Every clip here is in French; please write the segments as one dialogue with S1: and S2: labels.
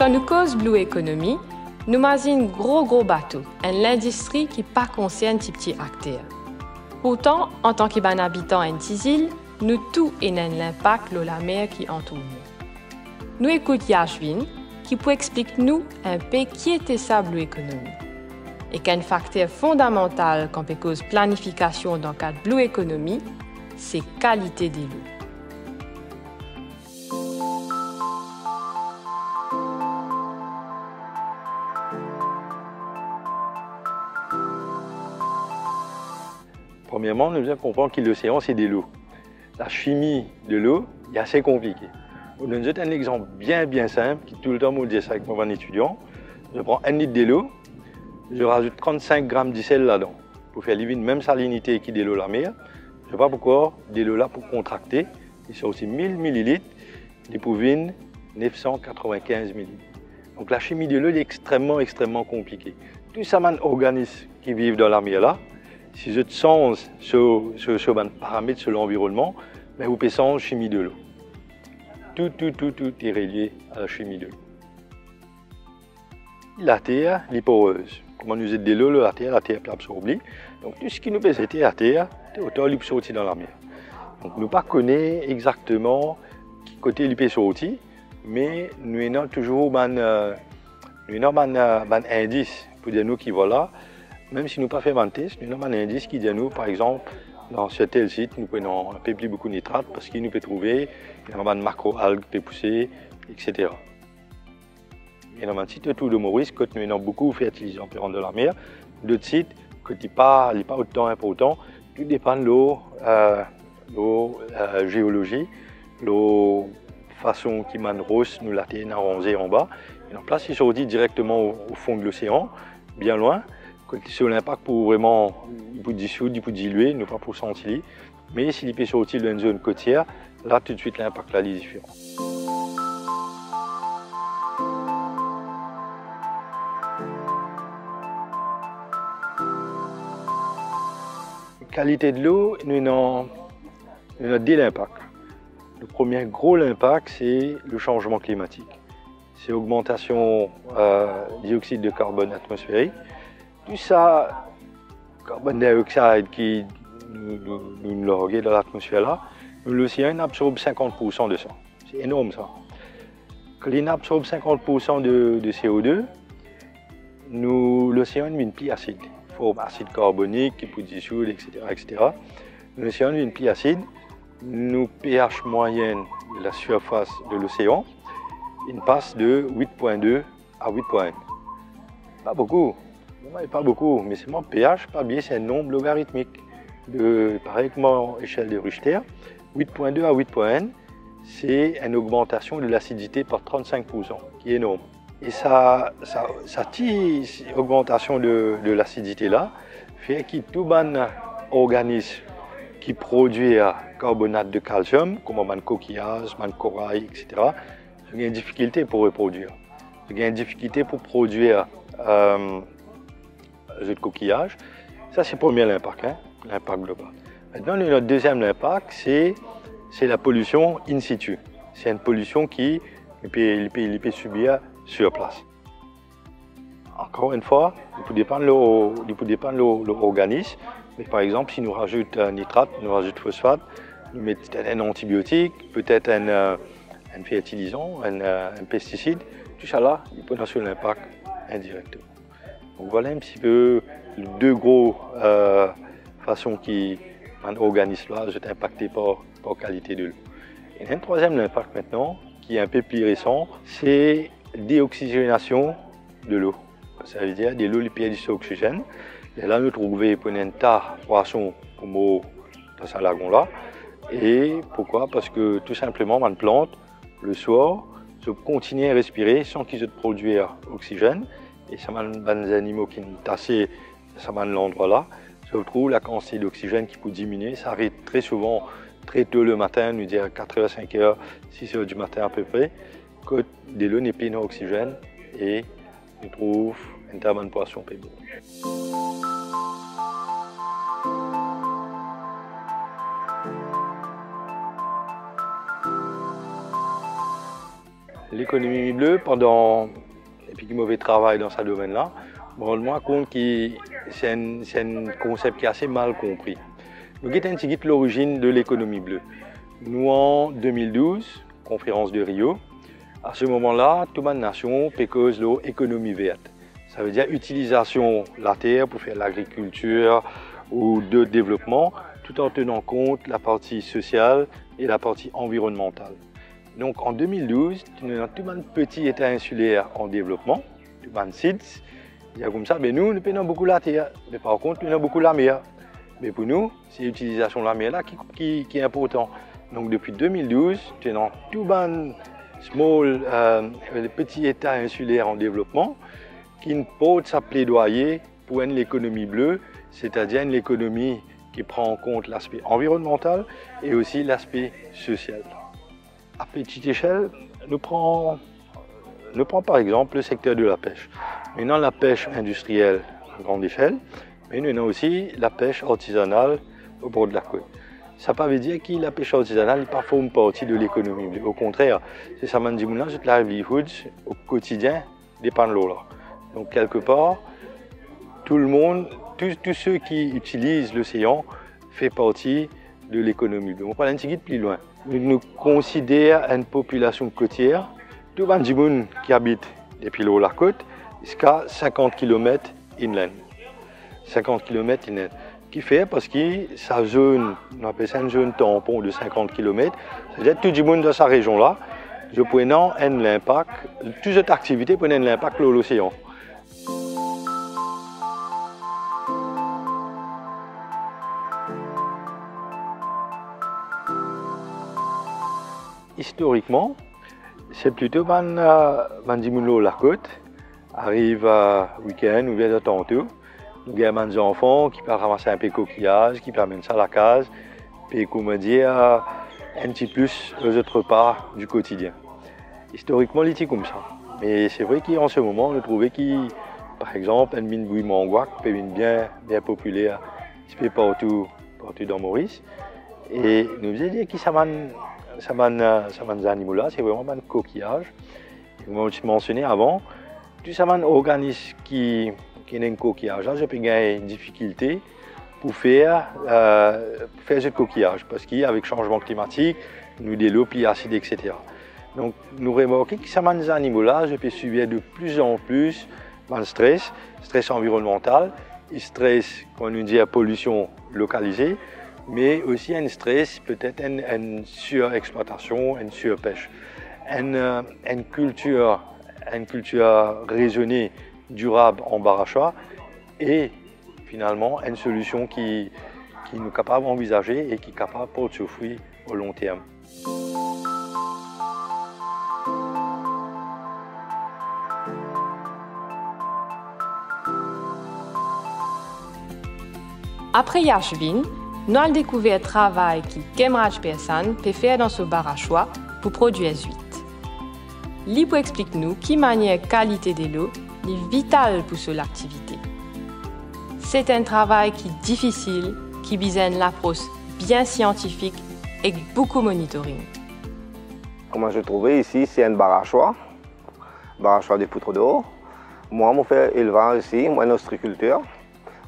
S1: Quand nous cause Blue Economy, nous imaginons gros bateaux, une industrie qui pas concerne ces petits acteurs. Pourtant, en tant qu'habitant en île, nous tous avons l'impact de la mer qui entoure nous. Nous écoutons Yashwin, qui peut expliquer nous un peu qui était sa Blue Economy. Et qu'un facteur fondamental quand on cause planification dans le cadre Blue Economy, c'est qualité de l'eau.
S2: Premièrement, nous devons comprendre que l'océan, c'est de l'eau. La chimie de l'eau est assez compliquée. Je donne un exemple bien simple, qui tout le temps me dit ça avec mon étudiant. Je prends 1 litre de l'eau, je rajoute 35 grammes de sel là-dedans pour faire la même salinité qui de l'eau de la mer. Je ne sais pas pourquoi, de l'eau là pour contracter, il sort aussi 1000 millilitres, il pour 995 millilitres. Donc la chimie de l'eau est extrêmement compliquée. Tout ça, les organismes qui vivent dans la mer là, si je change sur un paramètre sur l'environnement, mais vous pouvez changer la chimie de l'eau. Tout est relié à la chimie de l'eau. La terre est poreuse. Comment nous aide de l'eau, la terre peut absorber. Donc tout ce qui nous peut aider la terre, autant il peut sortir dans la mer. Donc nous ne connaissons pas exactement qui côté il peut sortir, mais nous avons toujours un indice pour dire nous qui voilà. Même si nous n'avons pas fait un test, nous avons un indice qui dit nous, par exemple, dans ce tel site, nous prenons un peu plus beaucoup de nitrate parce qu'il nous peut trouver un macro-algues qui peut pousser, etc. Il y a un site autour de Maurice, que nous avons beaucoup fertilisé en pérenne de la mer. D'autres sites, qui n'est pas autant important, tout dépend de l'eau, géologie, la façon qui mène rose, nous la terre arrosée en bas. Et en place, ils sont directement au fond de l'océan, bien loin. Sur l'impact pour vraiment dissoudre, pour diluer, non pas pour sentir. Mais s'il peut sortir dans une zone côtière, là tout de suite l'impact là est différent. La qualité de l'eau, nous avons deux impacts. Le premier gros impact, c'est le changement climatique. C'est l'augmentation du dioxyde de carbone atmosphérique. Tout ça, carbone dioxyde qui nous regarde dans l'atmosphère là, l'océan absorbe 50% de ça. C'est énorme ça. Quand il absorbe 50% de CO2, l'océan devient plus acide. Il faut acide carbonique qui peut dissoudre, etc. L'océan devient plus acide. Nos pH moyenne de la surface de l'océan, il passe de 8,2 à 8,1. Pas beaucoup. Pas beaucoup, mais c'est mon pH, pas bien, c'est un nombre logarithmique. Pareil que mon échelle de Richter, 8,2 à 8,1, c'est une augmentation de l'acidité par 35%, qui est énorme. Et cette augmentation de l'acidité là fait que tout un organisme qui produit carbonate de calcium, comme un coquillage, un corail, etc., il y a une difficulté pour reproduire. Il y a une difficulté pour produire de coquillage. Ça, c'est le premier impact, l'impact global. Maintenant, notre deuxième impact, c'est la pollution in situ. C'est une pollution qui peut subir sur place. Encore une fois, il peut dépendre de l'organisme. Mais par exemple, si nous rajoutons un nitrate, nous rajoutons phosphate, nous mettons un antibiotique, peut-être un fertilisant, un pesticide, tout ça là, il peut avoir un impact indirectement. Donc voilà un petit peu les deux grosses façons qui un organisme là est impacté par la qualité de l'eau. Il y a un troisième impact maintenant qui est un peu plus récent, c'est la déoxygénation de l'eau. Ça veut dire que l'eau perd du oxygène. Et là, nous trouvons un tas de poissons comme dans ce lagon là. Et pourquoi? Parce que tout simplement, une plante, le soir, continue à respirer sans qu'ils aient produit oxygène. Et ça m'a des animaux qui sont tassés, ça m'a l'endroit là. Se retrouve la quantité d'oxygène qui peut diminuer. Ça arrive très souvent, très tôt le matin, nous dire 4h, 5h, 6h du matin à peu près, que de l'eau n'est plus d'oxygène et on trouve un tas de poissons peut mourir. l'économie bleue, et puis qui mauvais travail dans ce domaine-là, je me rends compte que c'est un concept qui est assez mal compris. Nous avons un petit l'origine de l'économie bleue. Nous, en 2012, conférence de Rio, à ce moment-là, toute la nation pécose l'économie verte. Ça veut dire utilisation de la terre pour faire l'agriculture ou de développement, tout en tenant compte la partie sociale et la partie environnementale. Donc en 2012, nous avons tout un petit État insulaire en développement, tout un site. Il y a comme ça, mais nous payons beaucoup la terre, mais par contre, nous avons beaucoup la mer. Mais pour nous, c'est l'utilisation de la mer là qui est important. Donc depuis 2012, nous avons tout un petit État insulaire en développement qui peut sa plaidoyer pour l'économie bleue, c'est-à-dire une économie qui prend en compte l'aspect environnemental et aussi l'aspect social. À petite échelle, nous prenons par exemple le secteur de la pêche. Maintenant, la pêche industrielle à grande échelle, mais nous avons aussi la pêche artisanale au bord de la côte. Ça ne veut pas dire que la pêche artisanale n'est pas une partie de l'économie bleue. Au contraire, c'est ça que c'est la livelihood au quotidien des panneaux. Donc quelque part, tout le monde, tous ceux qui utilisent l'océan font partie de l'économie bleue. On va aller un petit peu plus loin. Nous considérons une population côtière, tout le monde qui habite depuis la côte, jusqu'à 50 km inland. 50 km inland. Qui fait parce que sa zone, on appelle ça une zone tampon de 50 km, c'est-à-dire tout le monde dans sa région-là, je prends l'impact, toute cette activité prend l'impact sur l'océan. Historiquement, c'est plutôt la côte arrive week-end ou bien tantôt. Nous avons des enfants qui peuvent ramasser un peu de coquillage, qui peuvent amener ça à la case, puis comment dire, un petit plus aux autres repas du quotidien. Historiquement, c'est comme ça. Mais c'est vrai qu'en ce moment, on a trouvé que, par exemple, une mine bouille manguac peut être bien populaire un peu partout dans Maurice. Et nous avons dit que ces animaux-là, c'est vraiment un coquillage. Comme on l'a mentionné avant, tous ces organismes qui ont un coquillage, là, je peux gagner une difficulté pour faire ce coquillage, parce qu'avec le changement climatique, nous avons de l'eau plus acide, etc. Donc, nous remarquons que ces animaux-là, je peux subir de plus en plus de stress environnemental, stress, quand on dit pollution localisée, mais aussi un stress, peut-être une surexploitation, une surpêche. Une culture raisonnée, durable en barachois et finalement une solution qui nous est capable d'envisager et qui est capable de porter ses fruits au long terme.
S1: Après Yashvin, nous avons découvert le travail que Kemraj Persson peut faire dans ce barachois pour produire huîtres. Lipo explique-nous qui manière qualité de l'eau est vitale pour cette activité. C'est un travail qui est difficile, qui besoin une approche bien scientifique et beaucoup de monitoring.
S3: Comment je trouvais ici, c'est un barachois de poutres d'eau. Moi, je fais élevage ici, moi, une ostréiculture.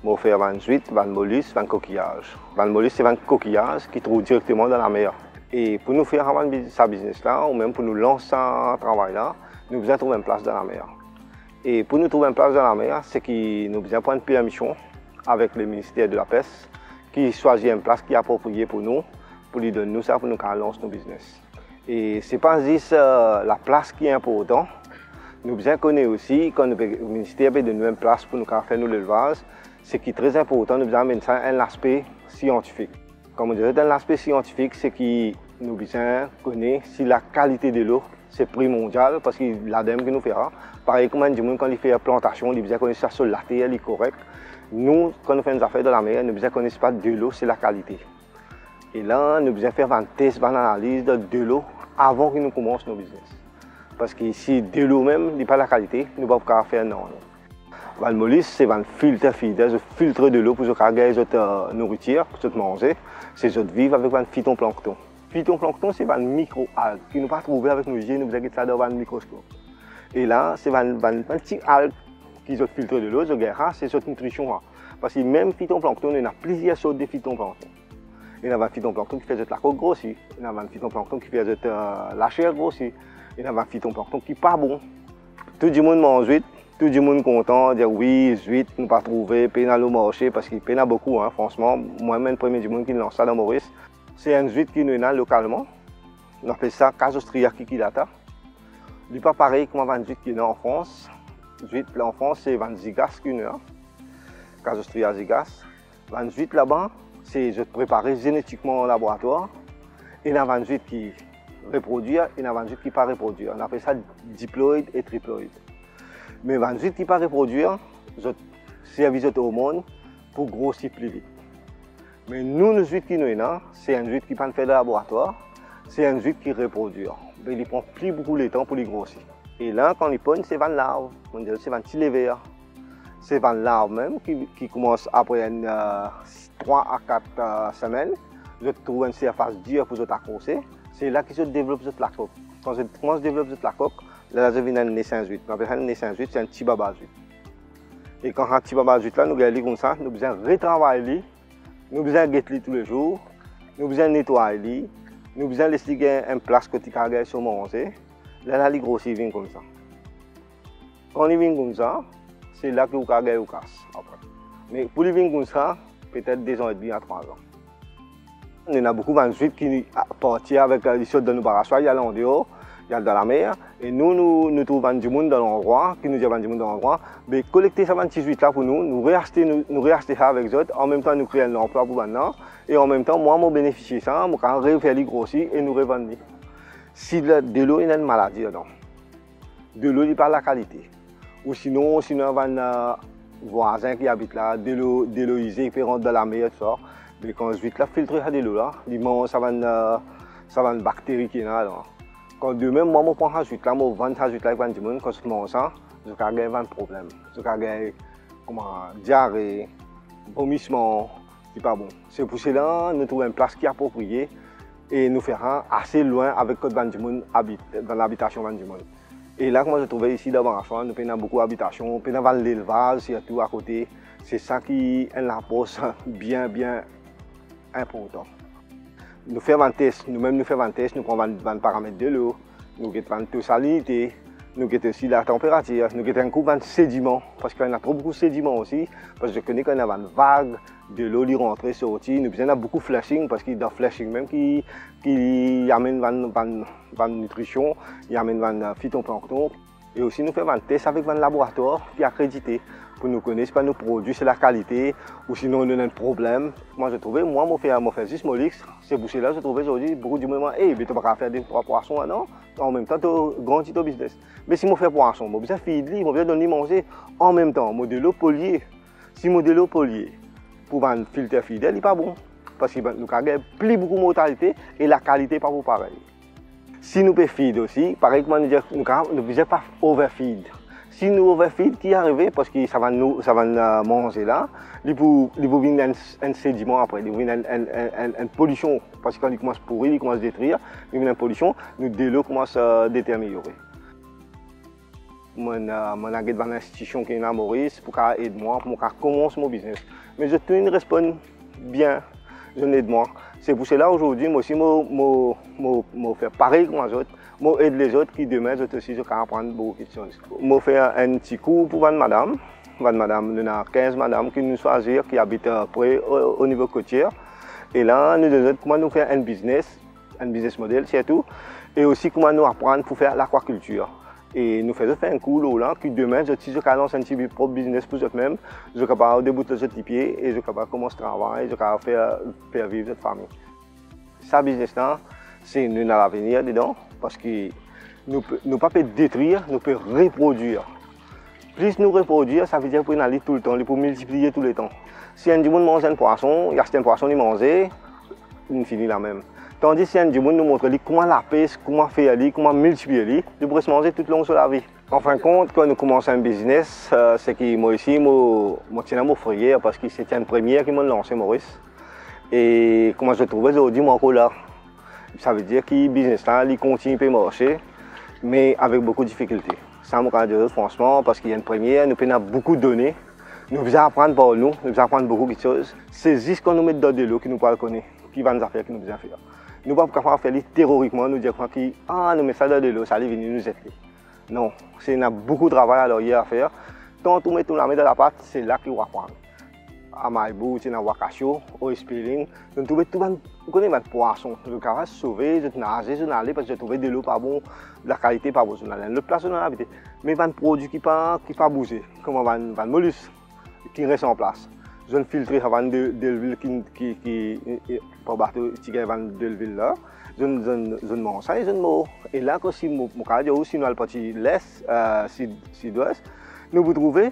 S3: Je fais 28, 20 mollusques, 20 coquillages. 20 mollusques, c'est 20 coquillages qui trouvent directement dans la mer. Et pour nous faire ce business-là, ou même pour nous lancer ce travail-là, nous devons trouver une place dans la mer. Et pour nous trouver une place dans la mer, c'est que nous devons prendre une permission avec le ministère de la Pêche, qui choisit une place qui est appropriée pour nous lui donner nous ça pour nous lancer nos business. Et ce n'est pas juste la place qui est importante. Nous devons connaître aussi, quand le ministère veut donner une place pour nous faire l'élevage, ce qui est très important, nous devons amener ça à l'aspect scientifique. Comme on dirait, dans l'aspect scientifique, c'est que nous devons connaître si la qualité de l'eau c'est primordial parce que l'ADEME qui nous fera. Pareil comme quand il fait la plantation, il devons connaître ça sur la terre, est correct. Nous, quand nous faisons des affaires de la mer, nous devons connaître pas de l'eau, c'est la qualité. Et là, nous devons faire un test, une analyse de l'eau avant que nous commencions nos business. Parce que si de l'eau même n'est pas la qualité, nous ne pouvons pas faire non. Le mollusque, c'est un filtre de l'eau pour garder notre nourriture, pour manger. C'est de vivre avec un phytoplancton. phytoplancton, c'est un micro-algue qui nous pas trouvé avec nos yeux, nous faisons ça dans un microscope. Et là, c'est un petit algue qui ont filtré de l'eau, c'est cette nutrition. Parce que même phytoplancton, il y a plusieurs sortes de phytoplancton. Il y a un phytoplancton qui fait la coque grossir, il y a un phytoplancton qui fait la chair grossir, il y a un phytoplancton qui n'est pas bon. Tout le monde mange vite, tout le monde est content, dire oui, vite, nous pas trouvé, peine à le marché, parce qu'il peine beaucoup, hein, franchement. Moi-même, le premier du monde qui lance ça dans Maurice, c'est un huître qui nous est localement. On appelle ça Casostria kikilata. Il n'est pas pareil comme un huître qui est en France. L'huître en France, c'est un zigas qui est Casostria zigas. Un huître là-bas, c'est préparé génétiquement en laboratoire. Il y a un huître qui reproduit, il y a un huître qui ne pas reproduire. On appelle ça diploïde et triploïde. Mais un huître qui ne pas reproduire, servi aux hormones pour grossir plus vite. Mais nous, le huître qui nous est là, c'est un huître qui ne pas fait de laboratoire, c'est un huître qui reproduit. Mais il prend plus beaucoup de temps pour les grossir. Et là, quand il pogne, c'est une larve. On dirait c'est un petit lever. C'est une larve même qui commence après 3 à 4 semaines. Je trouve une surface dure pour accrocher. C'est là que je développe la coque. Quand je commence à développer la coque, là, je viens de naissance huître. On appelle ça une naissance huître, c'est un petit baba huître. Et quand un petit baba huître là, nous regardons comme ça, nous besoin retravailler. Nous avons besoin de guetter tous les jours, nous avons besoin de nettoyer, nous avons besoin de laisser une place que tu as sur manger. Là, il grossit comme ça. Quand il vient comme ça, c'est là que vous avez une casse. Mais pour les venir comme ça, peut-être 2 ans et demi à 3 ans. Il y en a beaucoup de huîtres qui partent avec les choses de nos barachois, il y a en dehors, il y a dans la mer. Et nous trouvons du monde dans l'endroit, qui nous dit du monde dans l'endroit. Mais collecter ces petits huîtres là pour nous, nous réacheter ça avec eux, en même temps nous créer un emploi pour maintenant. Et en même temps, moi, je bénéficie de ça, je peux faire les grossir et nous revendre. Si de l'eau, il y a une maladie dedans. De l'eau, il n'y a pas la qualité. Ou sinon, il y a un voisin qui habite là, de l'eau usée, qui peut rentrer dans la mer, tout ça. Mais quand je huître là, filtrer ça de l'eau là, ça va une bactérie qui est là. Quand demain, moi, je prends ça huître là, je vends ça huître là avec un quand je mange ça, je vais avoir un problème. Je vais avoir diarrhée, vomissement, c'est pas bon. C'est pour cela que nous trouvons une place qui est appropriée et nous ferons assez loin avec le monde dans l'habitation du monde. Et là, comme je trouvais ici devant la chambre, nous avons beaucoup d'habitations, nous avons l'élevage surtout à côté. C'est ça qui est un apport bien important. Nous faisons un test, nous-mêmes nous faisons un test, nous prenons 20 paramètres de l'eau, nous guettons la salinité, nous guettons aussi la température, nous guettons un coup de sédiments, parce qu'il y a trop beaucoup de sédiments aussi, parce que je connais qu'il y a une vague de l'eau qui rentre et sortir, nous avons beaucoup de flashing, parce qu'il y a des flashing même qui amène une nutrition, qui amène un phytoplancton. Et aussi nous faisons un test avec un laboratoire qui est accrédité. Pour nous connaître, pas nos produits, c'est la qualité, ou sinon on a un problème. Moi je trouvais, moi je fais juste molix, c'est pour cela que je trouvais aujourd'hui beaucoup du moment, hey, tu ne peux pas faire des 3 poissons, non? En même temps, tu grandis ton business. Mais si je fais poisson, je vais faire je vais donner manger en même temps, je de l'eau poliée. Si je de l'eau poliée pour un filtre fidèle, il n'est pas bon. Parce que nous avons plus beaucoup de mortalité et la qualité n'est pas pareil. Si nous pouvons feed aussi, pareil comme nous ne pouvons pas overfeed. Si nous overfeed, qui arrive parce que ça va nous manger là, il peut venir un sédiment après, il va venir une pollution, parce que quand il commence à pourrir, il commence à détruire, il vient une pollution, nous de l'eau commence à détériorer. Je suis dans une institution qui est à Maurice pour aider moi, pour commencer mon business. Mais je réponds bien, je n'aide moi. C'est pour cela aujourd'hui, moi aussi, je fais pareil comme les autres. Je aide les autres qui demain, je aussi, je peux apprendre beaucoup de choses. Je fais un petit cours pour une madame. Il y a 15 madames qui nous choisissent, qui habitent près au niveau côtier. Et là, nous devons comment nous faire un business model, c'est tout. Et aussi comment nous apprendre pour faire l'aquaculture. Et nous faisons un cours là, qui demain, je peux lancer un petit propre business pour eux-mêmes. Je suis capable de débuter ce petit pied et je suis capable de commencer à travailler, je suis capable de faire vivre cette famille. Ce business-là, c'est nous dans l'avenir dedans, parce que nous ne pouvons pas détruire, nous pouvons reproduire. Plus nous reproduire, ça veut dire qu'on aller tout le temps, pour multiplier tout le temps. Si un monde mange un poisson, il y a un poisson qui mange, il finit la même. Tandis que si un monde nous montre comment la pêche, comment faire, comment multiplier, il pourrait se manger tout le long de la vie. En fin de compte, quand nous commençons un business, c'est que moi ici, je tiens mon frère parce que c'était une première qui m'a lancé Maurice. Et comment je trouvais aujourd'hui, moi encore là. Ça veut dire que le business là, il continue à marcher, mais avec beaucoup de difficultés. Ça me dire franchement, parce qu'il y a une première, nous avons beaucoup de données, nous faisons apprendre par nous apprendre beaucoup de choses. C'est juste qu'on nous met dans de l'eau qui nous parle connaître, qui va nous faire, qui nous besoin faire. Nous ne pouvons pas faire théoriquement, nous dire que nous mettons ça dans de l'eau, ça va venir nous aider. Non, c'est beaucoup de travail à faire. Quand on met tout la main dans la pâte, c'est là qu'il va apprendre. À Maïbou, à Wakasho, au Espéling, je trouvais tout le poisson. Je vais sauver, je nager, je nager parce que je trouvais de l'eau pas bon, la qualité pas bonne. Le place dans l'habité. Mais il y a un produit qui pas bouger, comme un mollusque qui reste en place. Je ne filtre avant de l'huile qui pour battre de l'huile là. Je ne mange ça et je ne mange. Et là, quand si mon cas, aussi nous allons partir l'est, sud-ouest, nous vous trouvez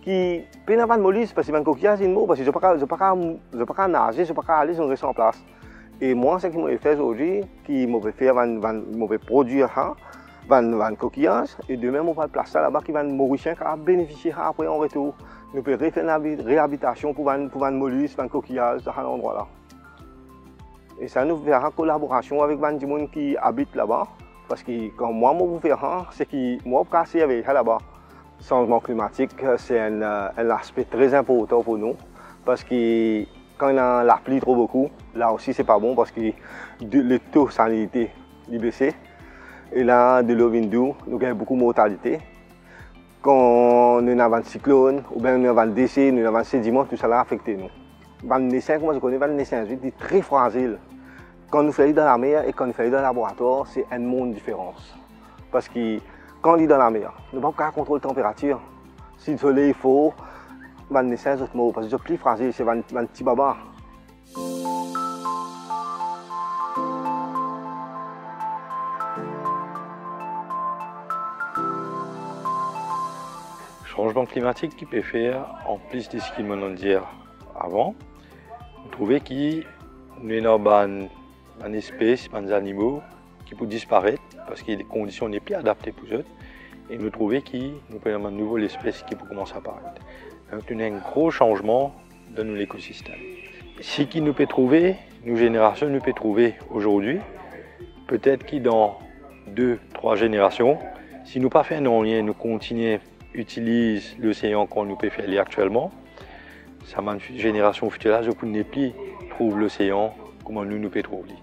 S3: qui peine avant de mollusque parce que un coquillage une mot parce que je ne peux pas nager, je ne peux pas aller, je reste en place. Et moi, ce qui m'a fait aujourd'hui, qui m'a fait produire un coquillage et demain on va le placer là-bas qui va mourir, qui va bénéficier après en retour. Nous pouvons refaire une réhabilitation pour un mollusque, un coquillage dans l'endroit là. Et ça nous verra en collaboration avec les gens qui habitent là-bas. Parce que quand moi, je vous verrai, c'est que moi, je suis avec là-bas. Le changement climatique, c'est un aspect très important pour nous. Parce que quand la pluie trop beaucoup, là aussi, c'est pas bon parce que le taux de salinité est baissé. Et là, de l'eau nous avons beaucoup de mortalité. Quand nous avons un cyclone, ou bien nous avons un décès, nous avons un sédiment, tout ça a affecté nous. Le naissin, moi je connais, le naissin est très fragile. Quand nous faisons dans la mer et quand nous faisons dans le laboratoire, c'est un monde différent. Parce que quand on est dans la mer, nous ne pouvons pas contrôler la température. Si le soleil est fort, le naissin est mort parce que c'est plus fragile, c'est un petit baba.
S2: Changement climatique qui peut faire, en plus de ce qu'il m'a dit avant, vous trouvez qu'il y a une espèce, des animaux qui peuvent disparaître parce que les conditions n'est plus adaptées pour eux. Et nous trouvons qu'il y a une nouvelle espèce qui peut commencer à apparaître. Donc il y a un gros changement dans l'écosystème. Ce qui nous peut trouver, nos générations nous peut trouver aujourd'hui, peut-être que dans 2-3 générations, si nous pas faisons rien, nous continuons utilise l'océan qu'on nous peut faire actuellement, ça m'a une génération future, je ne peux plus trouver l'océan comme nous pouvons trouver.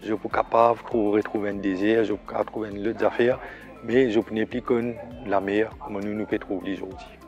S2: Je suis capable de retrouver un désert, je suis capable de trouver une autre affaire, mais je ne peux plus connaître la mer comme nous pouvons trouver aujourd'hui.